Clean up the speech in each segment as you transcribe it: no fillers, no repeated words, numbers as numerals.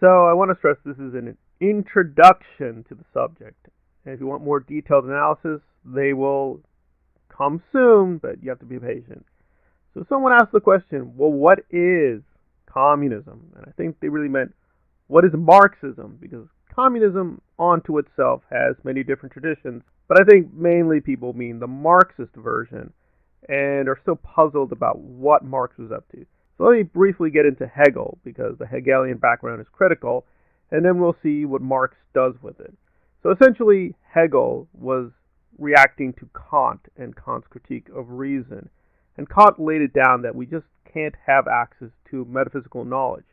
So I want to stress this is an introduction to the subject. And if you want more detailed analysis, they will come soon, but you have to be patient. So someone asked the question, well, what is communism? And I think they really meant, what is Marxism? Because communism onto itself has many different traditions, but I think mainly people mean the Marxist version and are still puzzled about what Marx was up to. So let me briefly get into Hegel, because the Hegelian background is critical, and then we'll see what Marx does with it. So essentially, Hegel was reacting to Kant and Kant's critique of reason. And Kant laid it down that we just can't have access to metaphysical knowledge.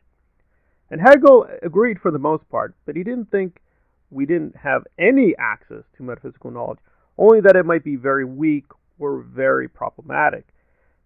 And Hegel agreed for the most part, but he didn't think we didn't have any access to metaphysical knowledge, only that it might be very weak or very problematic.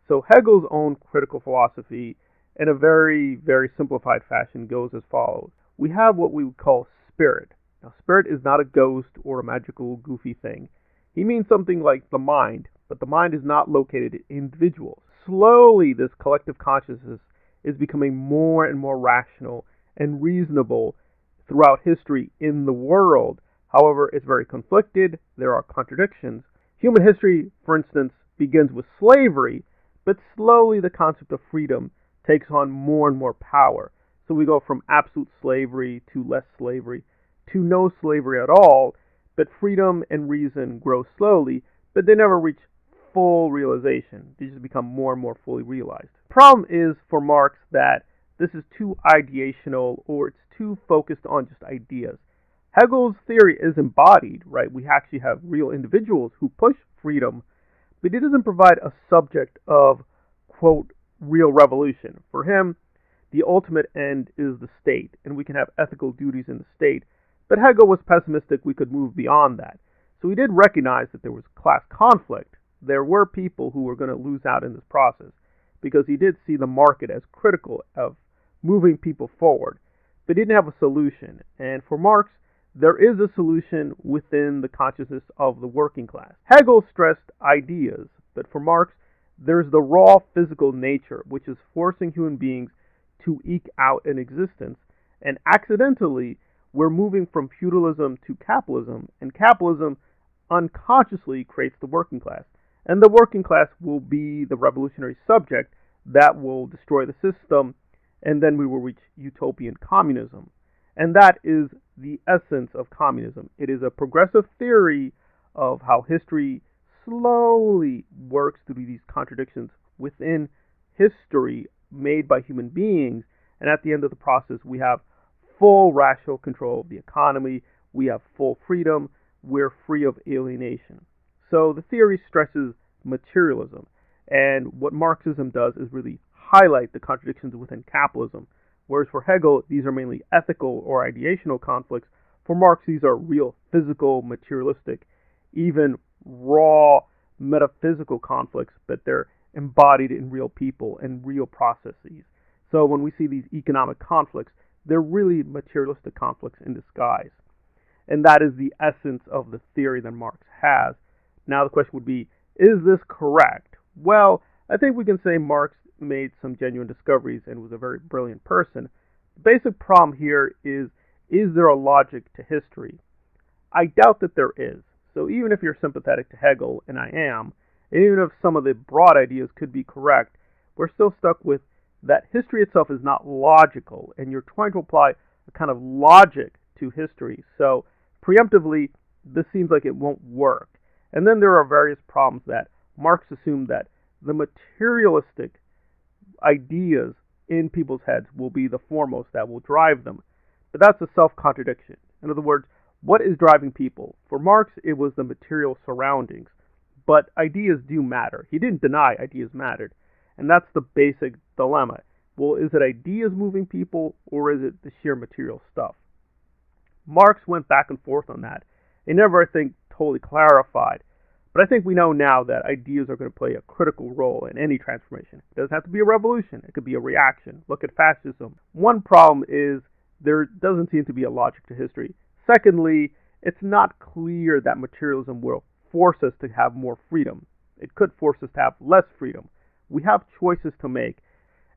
So Hegel's own critical philosophy, in a very, very simplified fashion, goes as follows. We have what we would call spirit. Now, spirit is not a ghost or a magical, goofy thing. He means something like the mind, but the mind is not located in individuals. Slowly, this collective consciousness is becoming more and more rational and reasonable throughout history in the world. However, it's very conflicted. There are contradictions. Human history, for instance, begins with slavery, but slowly the concept of freedom takes on more and more power. So we go from absolute slavery to less slavery to no slavery at all, but freedom and reason grow slowly, but they never reach full realization. They just become more and more fully realized. The problem is for Marx that this is too ideational, or it's too focused on just ideas. Hegel's theory is embodied, right? We actually have real individuals who push freedom, but he doesn't provide a subject of, quote, real revolution. For him, the ultimate end is the state, and we can have ethical duties in the state. But Hegel was pessimistic we could move beyond that. So he did recognize that there was class conflict. There were people who were going to lose out in this process, because he did see the market as critical of moving people forward. But he didn't have a solution. And for Marx, there is a solution within the consciousness of the working class. Hegel stressed ideas, but for Marx, there's the raw physical nature, which is forcing human beings to eke out an existence. And accidentally, we're moving from feudalism to capitalism, and capitalism unconsciously creates the working class. And the working class will be the revolutionary subject that will destroy the system, and then we will reach utopian communism. And that is the essence of communism. It is a progressive theory of how history slowly works through these contradictions within history made by human beings, and at the end of the process, we have full rational control of the economy, we have full freedom, we're free of alienation. So the theory stresses materialism, and what Marxism does is really highlight the contradictions within capitalism. Whereas for Hegel, these are mainly ethical or ideational conflicts. For Marx, these are real physical, materialistic, even raw metaphysical conflicts, but they're embodied in real people and real processes. So when we see these economic conflicts, they're really materialistic conflicts in disguise. And that is the essence of the theory that Marx has. Now the question would be, is this correct? Well, I think we can say Marx made some genuine discoveries and was a very brilliant person. The basic problem here is there a logic to history? I doubt that there is. So even if you're sympathetic to Hegel, and I am, and even if some of the broad ideas could be correct, we're still stuck with that history itself is not logical, and you're trying to apply a kind of logic to history. So preemptively, this seems like it won't work. And then there are various problems that Marx assumed that the materialistic ideas in people's heads will be the foremost that will drive them. But that's a self-contradiction. In other words, what is driving people? For Marx, it was the material surroundings. But ideas do matter. He didn't deny ideas mattered. And that's the basic dilemma. Well, is it ideas moving people, or is it the sheer material stuff? Marx went back and forth on that. He never, I think, totally clarified. But I think we know now that ideas are going to play a critical role in any transformation. It doesn't have to be a revolution. It could be a reaction. Look at fascism. One problem is there doesn't seem to be a logic to history. Secondly, it's not clear that materialism will force us to have more freedom. It could force us to have less freedom. We have choices to make.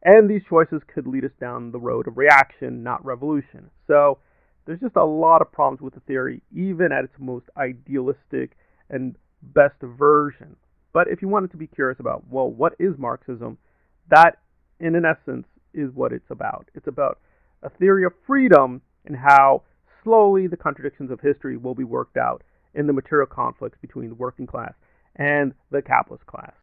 And these choices could lead us down the road of reaction, not revolution. So there's just a lot of problems with the theory, even at its most idealistic and best version. But if you wanted to be curious about, well, what is Marxism? That, in an essence, is what it's about. It's about a theory of freedom and how slowly the contradictions of history will be worked out in the material conflicts between the working class and the capitalist class.